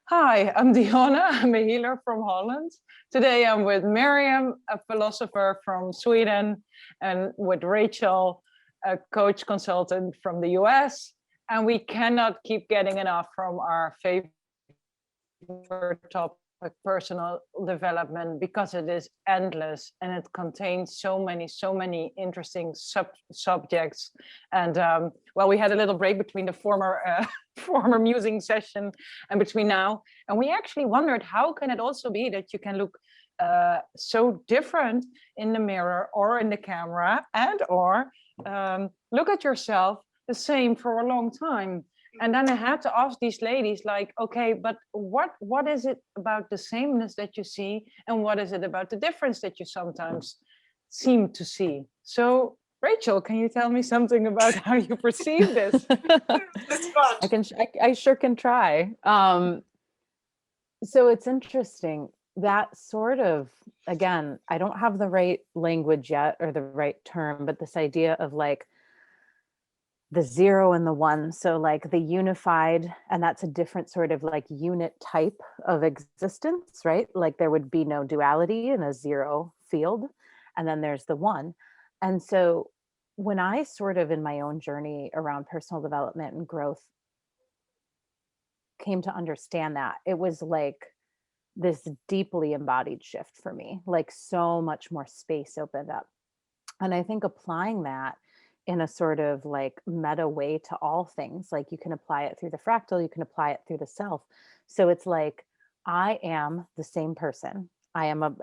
Hi, I'm Dyonne. I'm a healer from Holland. Today I'm with Miriam, a philosopher from Sweden, and with Rachel, a coach consultant from the US. And we cannot keep getting enough from our favorite topic, personal development, because it is endless and it contains so many interesting subjects. And well, we had a little break between the former musing session and between now, and we actually wondered, how can it also be that you can look so different in the mirror or in the camera, and or look at yourself the same for a long time. And then I had to ask these ladies, like, okay, but what is it about the sameness that you see, and what is it about the difference that you sometimes seem to see? So, Rachel, can you tell me something about how you perceive this? I sure can try. So it's interesting that sort of, again, I don't have the right language yet or the right term, but this idea of like the zero and the one. So like the unified, and that's a different sort of like unit type of existence, right? Like there would be no duality in a zero field. And then there's the one. And so when I sort of in my own journey around personal development and growth came to understand that, it was like this deeply embodied shift for me, like so much more space opened up. And I think applying that in a sort of like meta way to all things, like you can apply it through the fractal, you can apply it through the self. So it's like, I am the same person. I am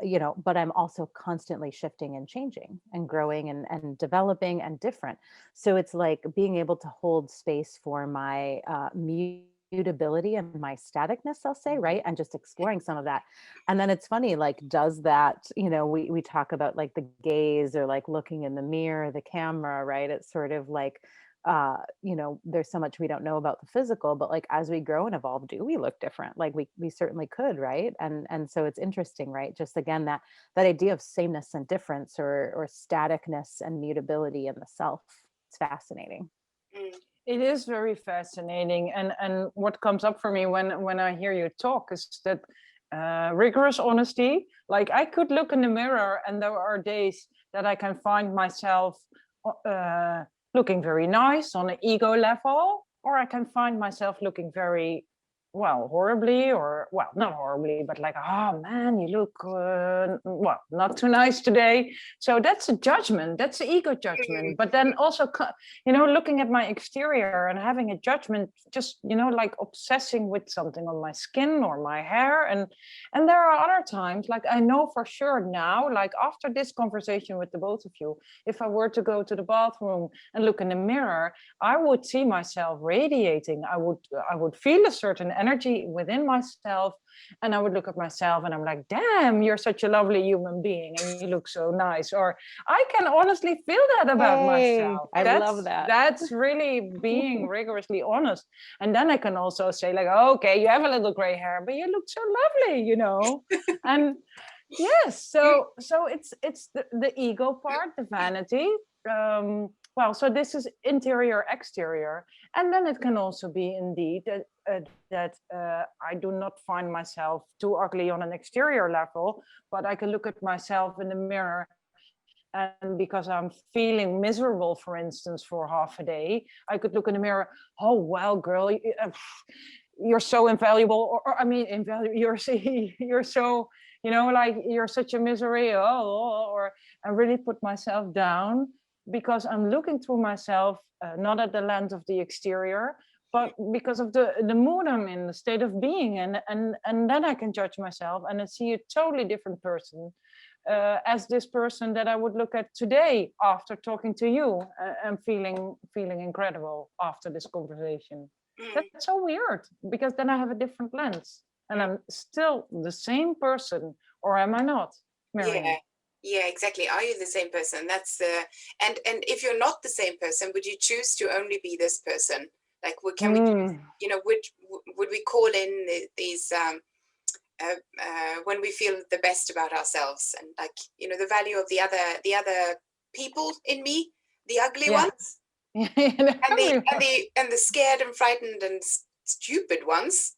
but I'm also constantly shifting and changing and growing and developing and different. So it's like being able to hold space for my mutability and my staticness, I'll say, right? And just exploring some of that. And then it's funny, like, does that, we talk about like the gaze or like looking in the mirror, the camera, right? It's sort of like, there's so much we don't know about the physical, but like as we grow and evolve, do we look different? Like we certainly could, right? And so it's interesting, right? Just again, that idea of sameness and difference, or staticness and mutability in the self. It's fascinating. It is very fascinating, and what comes up for me when I hear you talk is that rigorous honesty. Like, I could look in the mirror, and there are days that I can find myself uh, looking very nice on an ego level, or I can find myself looking very, well, horribly, or, well, not horribly, but like, oh man, you look well, not too nice today. So that's a judgment, that's the ego judgment. But then also, looking at my exterior and having a judgment, just, like obsessing with something on my skin or my hair. And there are other times, like, I know for sure now, like after this conversation with the both of you, if I were to go to the bathroom and look in the mirror, I would see myself radiating. I would feel a certain energy within myself, and I would look at myself and I'm like, damn, you're such a lovely human being and you look so nice. Or I can honestly feel that about myself. I love that. That's really being rigorously honest. And then I can also say, like, okay, you have a little gray hair, but you look so lovely. And yes, so it's the ego part, the vanity. Well, so this is interior, exterior, and then it can also be indeed that I do not find myself too ugly on an exterior level, but I can look at myself in the mirror, and because I'm feeling miserable, for instance, for half a day, I could look in the mirror. Oh well, girl, you're so invaluable, or I mean, invaluable. You're so, like, you're such a misery. Oh, or I really put myself down because I'm looking through myself, not at the lens of the exterior, but because of the mood I'm in, the state of being, and then I can judge myself and I see a totally different person, as this person that I would look at today after talking to you, and feeling incredible after this conversation. That's so weird, because then I have a different lens and I'm still the same person, or am I not, Miriam? Yeah, exactly. Are you the same person? That's the and if you're not the same person, would you choose to only be this person? Like, can we, would we call in these when we feel the best about ourselves, and like, the value of the other people in me, the ugly ones, and the scared and frightened and stupid ones,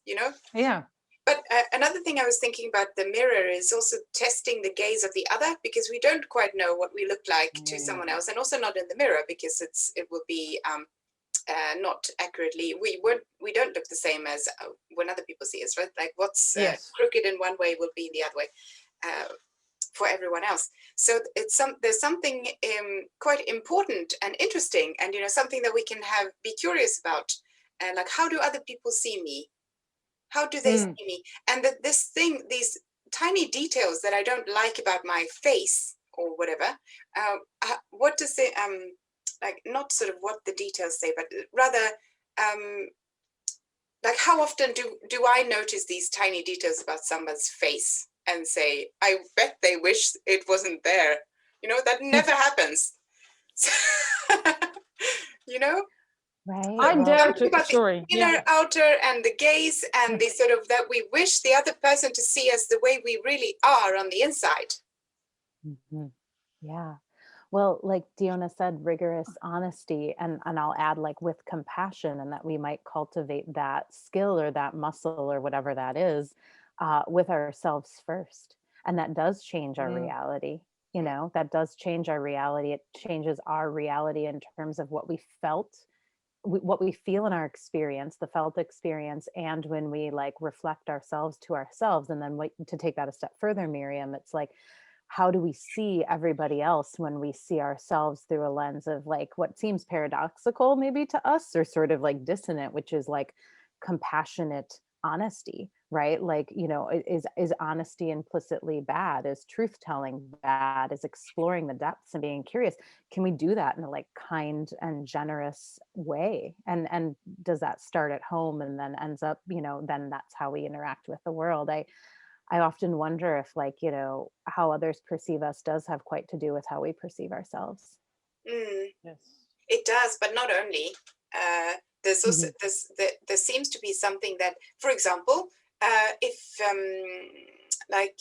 Yeah. But another thing I was thinking about the mirror is also testing the gaze of the other, because we don't quite know what we look like to someone else, and also not in the mirror, because it will be not accurately. We don't look the same as when other people see us, right? Like what's Yes. crooked in one way will be the other way for everyone else. So there's something quite important and interesting, and something that we can be curious about, and like, how do other people see me? How do they see me? And these tiny details that I don't like about my face or whatever, what does it like, not sort of what the details say, but rather like, how often do I notice these tiny details about someone's face and say, I bet they wish it wasn't there? That never happens. Right. I Well, dare Think to, about the sorry. inner, outer, and the gaze, and the sort of that we wish the other person to see us the way we really are on the inside. mhm. Yeah. Well, like Dyonne said, rigorous honesty, and I'll add, like, with compassion, and that we might cultivate that skill or that muscle or whatever that is with ourselves first. And that does change our reality. That does change our reality. It changes our reality in terms of what we felt, what we feel in our experience, the felt experience, and when we like reflect ourselves to ourselves. And then to take that a step further, Miriam, it's like, how do we see everybody else when we see ourselves through a lens of like what seems paradoxical maybe to us, or sort of like dissonant, which is like compassionate honesty, right? Like, is honesty implicitly bad? Is truth telling bad? Is exploring the depths and being curious? Can we do that in a like kind and generous way? And does that start at home and then ends up, then that's how we interact with the world? I often wonder if, like, how others perceive us does have quite to do with how we perceive ourselves. Yes. It does, but not only. There's also Mhm. there seems to be something that, for example, if like,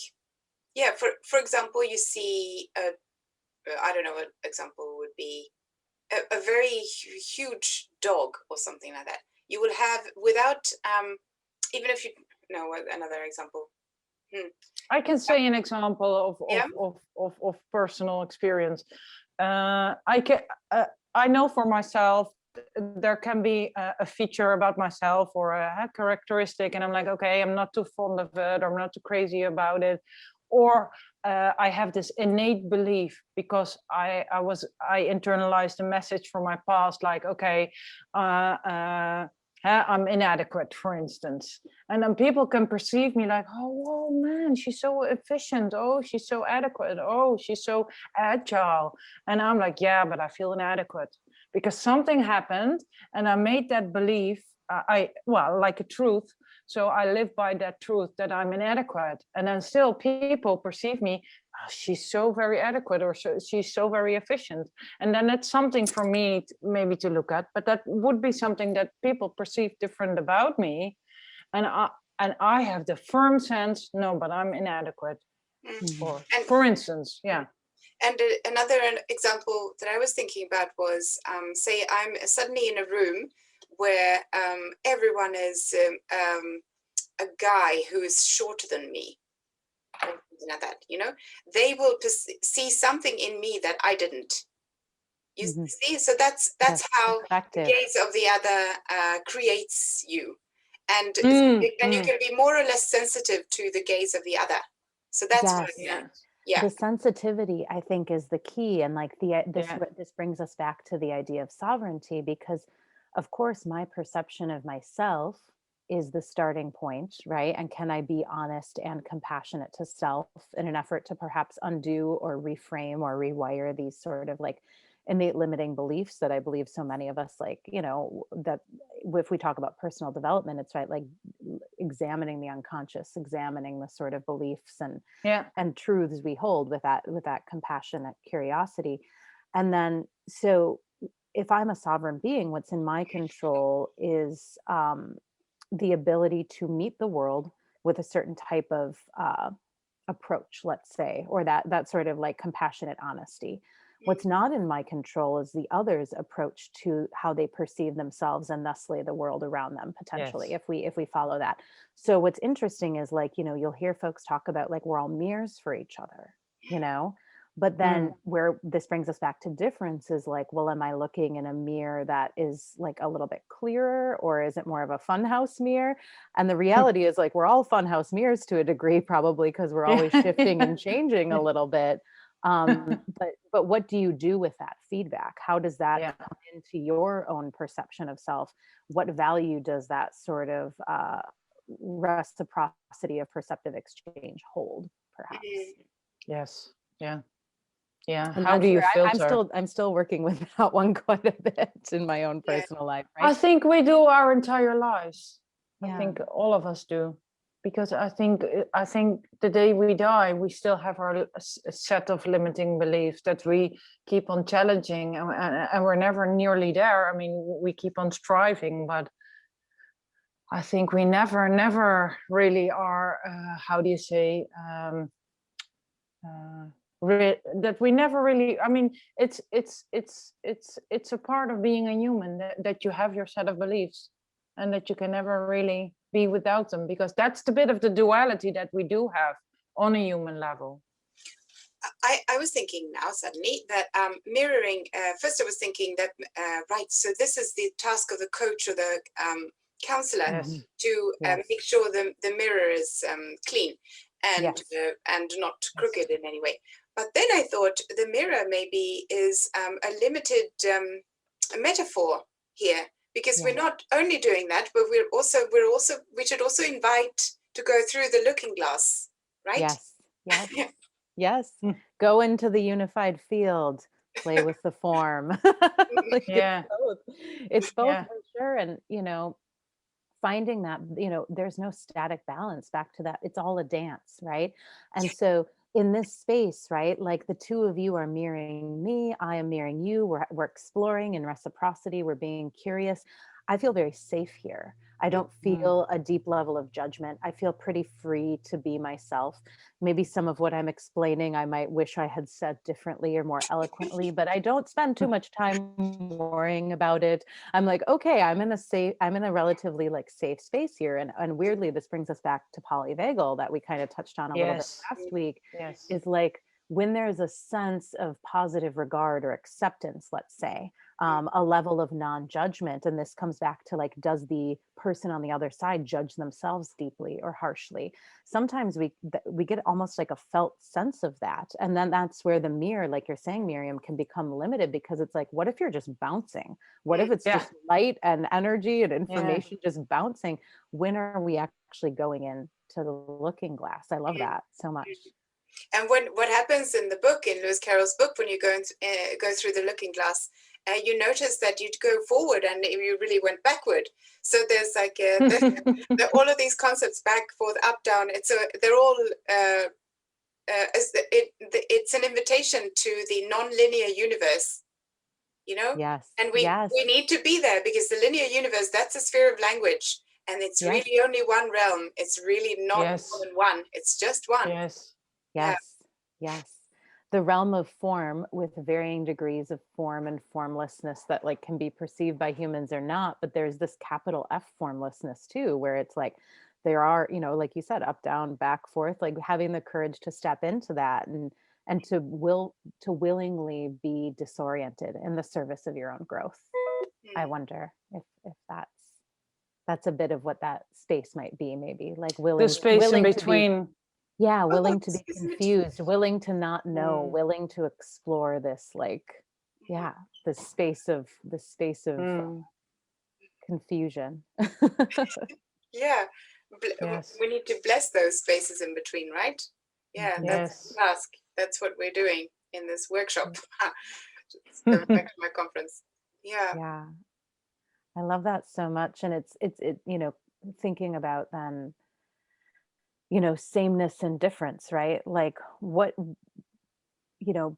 yeah, for example, you see I don't know what example would be, a very huge dog or something like that. You will have, without even if you know another example. I can say an example Yeah. of personal experience. I know for myself, there can be a feature about myself or a characteristic, and I'm like, okay, I'm not too fond of it, or I'm not too crazy about it, or I have this innate belief because I internalized a message from my past, like, okay, I'm inadequate, for instance. And then people can perceive me like, oh man, she's so efficient. Oh, she's so adequate. Oh, she's so agile. And I'm like, yeah, but I feel inadequate because something happened and I made that belief, like a truth. So I live by that truth that I'm inadequate. And then still people perceive me, oh, she's so very adequate, or she's so very efficient. And then that's something for me maybe to look at, but that would be something that people perceive different about me. And I have the firm sense, no, but I'm inadequate. Or, And for instance, yeah. And another example that I was thinking about was, say I'm suddenly in a room where everyone is a guy who is shorter than me, or something like that. They will see something in me that I didn't. You Mhm. see, so that's Yes, how the perspective. gaze of the other creates you, and you can be more or less sensitive to the gaze of the other. So that's what Yes. I mean. Yeah. The sensitivity, I think, is the key. And like Yeah. this brings us back to the idea of sovereignty, because of course my perception of myself is the starting point, right? And can I be honest and compassionate to self in an effort to perhaps undo or reframe or rewire these sort of like innate limiting beliefs that I believe so many of us, like, that if we talk about personal development, it's right, like examining the unconscious, examining the sort of beliefs Yeah. and truths we hold with that compassionate curiosity. And then, so if I'm a sovereign being, what's in my control is the ability to meet the world with a certain type of approach, let's say, or that sort of like compassionate honesty. What's not in my control is the other's approach to how they perceive themselves and thusly the world around them, potentially, Yes. if we follow that. So what's interesting is, like, you'll hear folks talk about, like, we're all mirrors for each other, you know but then Mm. where this brings us back to difference is, like, well, am I looking in a mirror that is like a little bit clearer, or is it more of a funhouse mirror? And the reality is, like, we're all funhouse mirrors to a degree, probably because we're always Yeah. shifting and changing a little bit. But what do you do with that feedback? How does that Yeah. come into your own perception of self? What value does that sort of reciprocity of perceptive exchange hold, perhaps? Yes. Yeah. Yeah. And How do that's you where filter? I'm still working with that one quite a bit in my own Yeah. personal life, I right? think we do our entire lives. I Yeah. think all of us do, because I think the day we die, we still have our set of limiting beliefs that we keep on challenging, and we're never nearly there. I mean, we keep on striving, but I think we never really are. How do you say? That we never really. I mean, it's a part of being a human, that you have your set of beliefs, and that you can never really be without them, because that's the bit of the duality that we do have on a human level. I was thinking now suddenly that mirroring, first I was thinking that, right, so this is the task of the coach or the counselor Yes. to Yes. make sure the mirror is clean and Yes. and not crooked in any way. But then I thought the mirror maybe is a limited metaphor here, because we're Yeah. not only doing that, but we should also invite to go through the looking glass, right? Yes. Yes. Yeah. Yes. Hmm. Go into the unified field, play with the form. Like, Yeah. it's both Yeah. for sure. And, finding that, there's no static balance. Back to that, it's all a dance, right? And so in this space, right, like, the two of you are mirroring me, I am mirroring you, we're exploring in reciprocity, we're being curious. I feel very safe here. I don't Mm. feel a deep level of judgment. I feel pretty free to be myself. Maybe some of what I'm explaining, I might wish I had said differently or more eloquently, but I don't spend too much time worrying about it. I'm like, okay, I'm in a relatively, like, safe space here. And weirdly, this brings us back to polyvagal that we kind of touched on a little bit Yes. last week, Yes. is like, when there's a sense of positive regard or acceptance, let's say, a level of non-judgment. And this comes back to, like, does the person on the other side judge themselves deeply or harshly? Sometimes we get almost like a felt sense of that. And then that's where the mirror, like you're saying, Miriam, can become limited, because it's like, what if you're just bouncing? What if it's Yeah. just light and energy and Yeah. information just bouncing? When are we actually going into the looking glass? I love that so much. And what happens in the book, in Lewis Carroll's book, when you go through the looking glass, you notice that you go forward and you really went backward. So there's like all of these concepts, back, forth, up, down. They're all it's an invitation to the non-linear universe, Yes. and Yes. we need to be there, because the linear universe, that's a sphere of language, and it's Yes. really only one realm. It's really not Yes. more than one. It's just one. Yes. Yeah. Yes. Yes. The realm of form, with varying degrees of form and formlessness that, like, can be perceived by humans or not. But there's this capital F formlessness too, where it's like, there are, like you said, up, down, back, forth, like, having the courage to step into that, and to willingly be disoriented in the service of your own growth. I wonder if that's a bit of what that space might be, maybe, like, The willing space in willing to be, between. yeah, Oh, willing to be isn't it? confused, willing to not know, Mm. willing to explore this, like, yeah, this space of Mm. confusion. Yeah. Yes. We need to bless those spaces in between, right? Yeah, Mhm. that's Yes. the task. That's what we're doing in this workshop. Just going back to my conference. Yeah. Yeah, I love that so much. And thinking about then, sameness and difference, right? Like, what,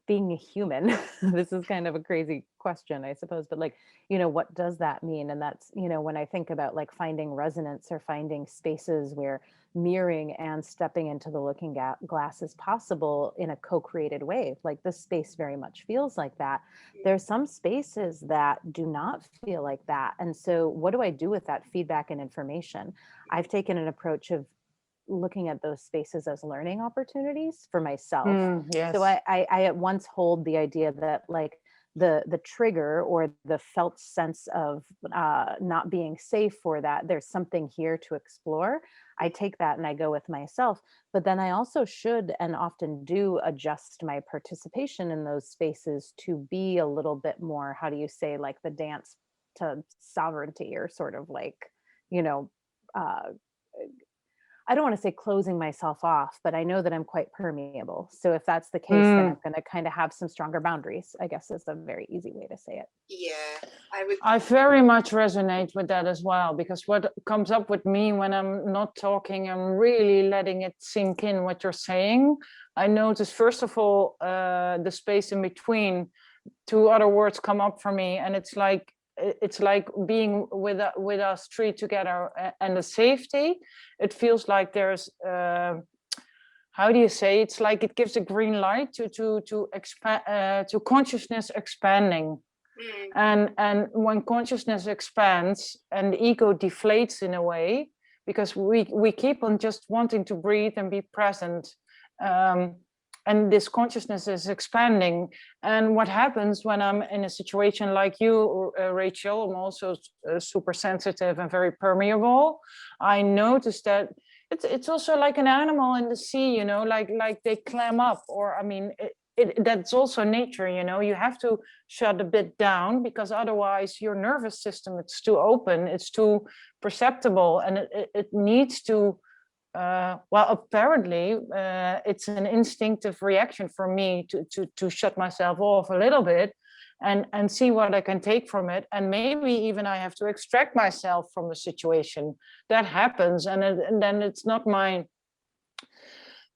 being a human, this is kind of a crazy question, I suppose, but like, what does that mean? And that's, when I think about like finding resonance or finding spaces where mirroring and stepping into the looking glass is possible in a co-created way, like this space very much feels like that. There's some spaces that do not feel like that. And so what do I do with that feedback and information? I've taken an approach of looking at those spaces as learning opportunities for myself. Yes. So I at once hold the idea that like the trigger or the felt sense of not being safe, for that there's something here to explore. I take that and I go with myself, but then I also should and often do adjust my participation in those spaces to be a little bit more, how do you say, like the dance to sovereignty, or sort of like, uh, I don't want to say closing myself off, but I know that I'm quite permeable. So if that's the case, then I'm going to kind of have some stronger boundaries, I guess is a very easy way to say it. Yeah, I would. I very much resonate with that as well, because what comes up with me when I'm not talking, I'm really letting it sink in what you're saying. I notice, first of all, the space in between. Two other words come up for me, and it's like being with us three together, and the safety. It feels like there's how do you say, it's like it gives a green light to expand, to consciousness expanding. And when consciousness expands and the ego deflates in a way, because we keep on just wanting to breathe and be present, and this consciousness is expanding. And what happens when I'm in a situation like you, Rachel, I'm also super sensitive and very permeable. I notice that it's also like an animal in the sea, like they clam up, or I mean, that's also nature, you have to shut a bit down, because otherwise your nervous system, it's too open, it's too perceptible, and it needs to, well, apparently it's an instinctive reaction for me to shut myself off a little bit and see what I can take from it. And maybe even I have to extract myself from the situation. That happens, and then it's not my,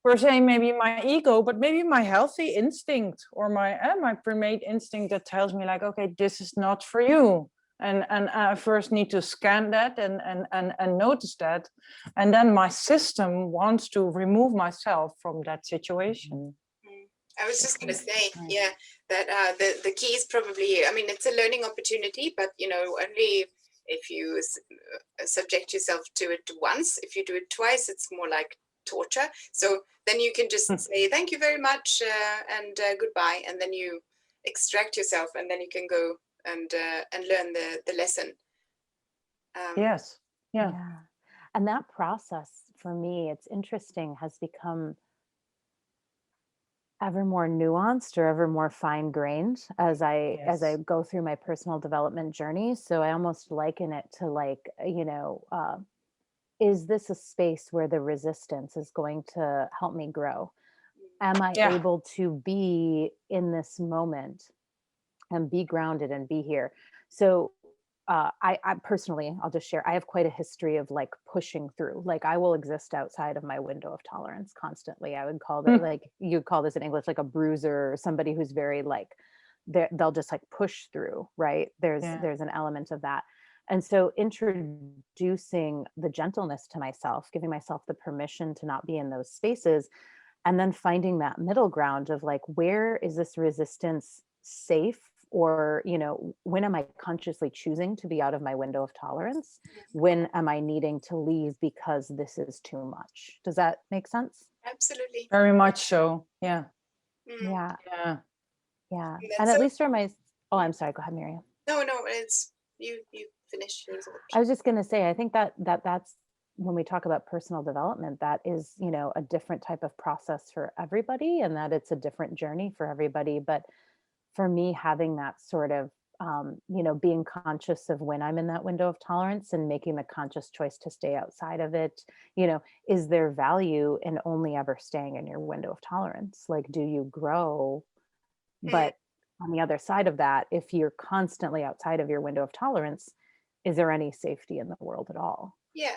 per se, maybe my ego, but maybe my healthy instinct, or my primate instinct that tells me like, okay, this is not for you. And I first need to scan that and notice that, and then my system wants to remove myself from that situation. I was just going to say, yeah, that the key is probably, I mean, it's a learning opportunity, but only if you subject yourself to it once. If you do it twice, it's more like torture. So then you can just say thank you very much and goodbye, and then you extract yourself, and then you can go and learn the lesson. Yes. Yeah. And that process for me, it's interesting, has become ever more nuanced or ever more fine-grained as I go through my personal development journey. So I almost liken it to like, is this a space where the resistance is going to help me grow? Am I able to be in this moment and be grounded and be here? So I personally, I'll just share, I have quite a history of like pushing through. Like I will exist outside of my window of tolerance constantly. I would call that, like you'd call this in English, like a bruiser, or somebody who's very like, they'll just like push through, right? There's an element of that. And so introducing the gentleness to myself, giving myself the permission to not be in those spaces, and then finding that middle ground of like, where is this resistance safe? Or, when am I consciously choosing to be out of my window of tolerance? When am I needing to leave because this is too much? Does that make sense? Absolutely. Very much so. Yeah. Yeah. And at least for my, oh, I'm sorry. Go ahead, Miriam. No, it's you finish your thought. I was just going to say, I think that's when we talk about personal development, that is, a different type of process for everybody, and that it's a different journey for everybody. But for me, having that sort of, being conscious of when I'm in that window of tolerance and making the conscious choice to stay outside of it, is there value in only ever staying in your window of tolerance? Like, do you grow? But on the other side of that, if you're constantly outside of your window of tolerance, is there any safety in the world at all? Yeah.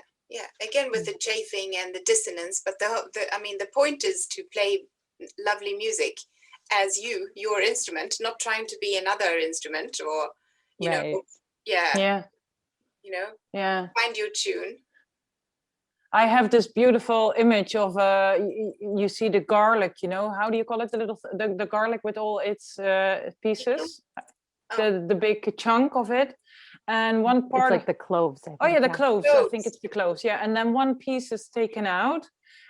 Again, with the chafing and the dissonance, but the point is to play lovely music as your instrument, not trying to be another instrument, or you Right. know, yeah, Yeah. you know, Yeah. find your tune. I have this beautiful image of you see the garlic, you know, how do you call it, the little the garlic with all its pieces, the big chunk of it, and one part It's like of, the cloves, I think. oh yeah, the cloves. I think Cloves. it's the cloves, yeah, and then one piece is taken out,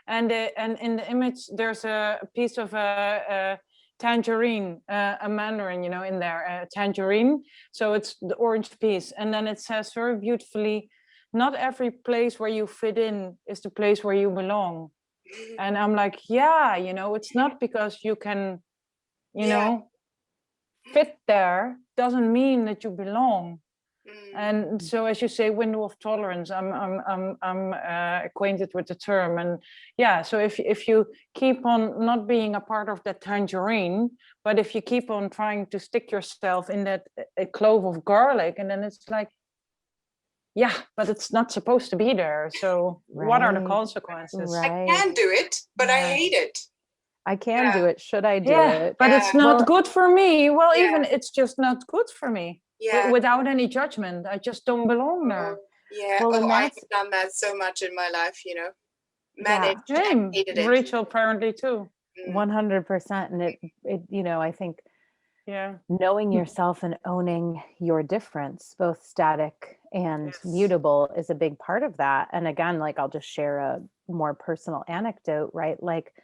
and in the image there's a piece of a tangerine, a mandarin, you know, in there, a tangerine, so it's the orange piece, and then it says very beautifully, not every place where you fit in is the place where you belong. And I'm like, yeah, you know, it's not because you can, you Yeah. know, fit there doesn't mean that you belong. And so, as you say, window of tolerance, I'm acquainted with the term. And yeah, so if you keep on not being a part of that tangerine, but if you keep on trying to stick yourself in that a clove of garlic, and then it's like, yeah, but it's not supposed to be there. So what are the Right. consequences? I Right. can do it, but I Yeah. hate it. I can Yeah. do it. Should I do Yeah, it? but it's Yeah. not Well, good for me. Well, Yeah. even it's just not good for me. Yeah. Without any judgment, I just don't belong there. Yeah. Well, and Oh, I've that's done that so much in my life, you know. yeah, Managed and Same. hated it. Rachel apparently too. 100%. And it, you know, I think Yeah. knowing yourself and owning your difference, both static and Yes. mutable, is a big part of that. And again, like I'll just share a more personal anecdote, right? Like,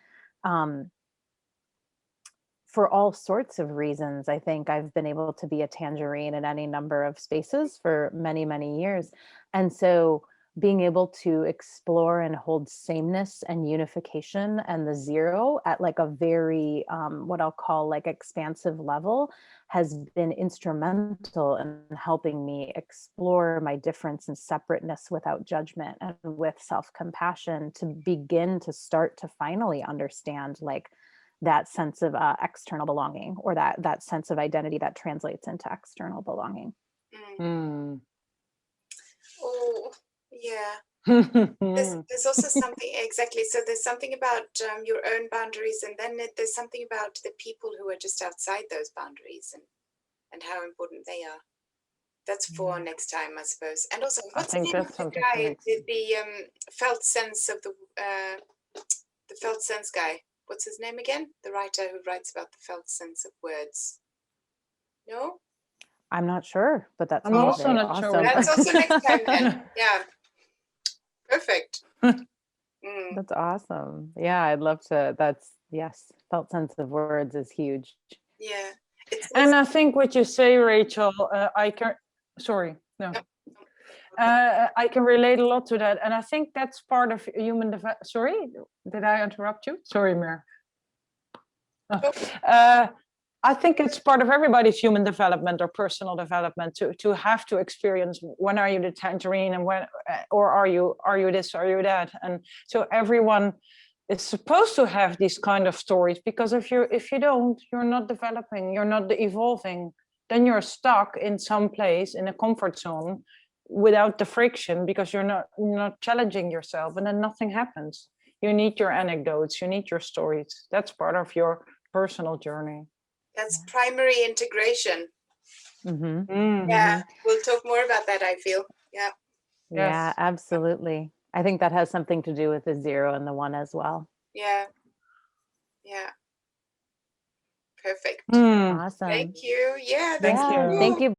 for all sorts of reasons, I think I've been able to be a tangerine in any number of spaces for many, many years. And so being able to explore and hold sameness and unification and the zero at like a very, what I'll call like expansive level, has been instrumental in helping me explore my difference and separateness without judgment and with self-compassion, to begin to start to finally understand like that sense of external belonging, or that sense of identity that translates into external belonging. Mm. Oh, yeah. Mm. There's also something, exactly. So there's something about your own boundaries, and then there's something about the people who are just outside those boundaries, and how important they are. That's for next time, I suppose. And also, I what's the think name of that's the something for guy? next. The felt sense of the felt sense guy. What's his name again? The writer who writes about the felt sense of words. No? I'm not sure, but that I'm sounds also very not sure awesome. That's also next time then. Yeah. Perfect. That's awesome. Yeah, I'd love to. That's, yes, felt sense of words is huge. Yeah. And I think what you say, Rachel, I can. Sorry, no. I can relate a lot to that, and I think that's part of human development. Sorry, did I interrupt you? Sorry, Mir. I think it's part of everybody's human development or personal development to have to experience, when are you the tangerine, and when, or are you this, are you that, and so everyone is supposed to have these kind of stories, because if you don't, you're not developing, you're not evolving, then you're stuck in some place in a comfort zone without the friction, because you're not challenging yourself, and then nothing happens. You need your anecdotes, you need your stories. That's part of your personal journey. That's primary integration. Mm-hmm. Yeah, we'll talk more about that, I feel. Yeah. Yeah, Yes. absolutely. I think that has something to do with the zero and the one as well. Yeah. Yeah. Perfect. Mm. Awesome. Thank you. Yeah, Thank that's you. Thank you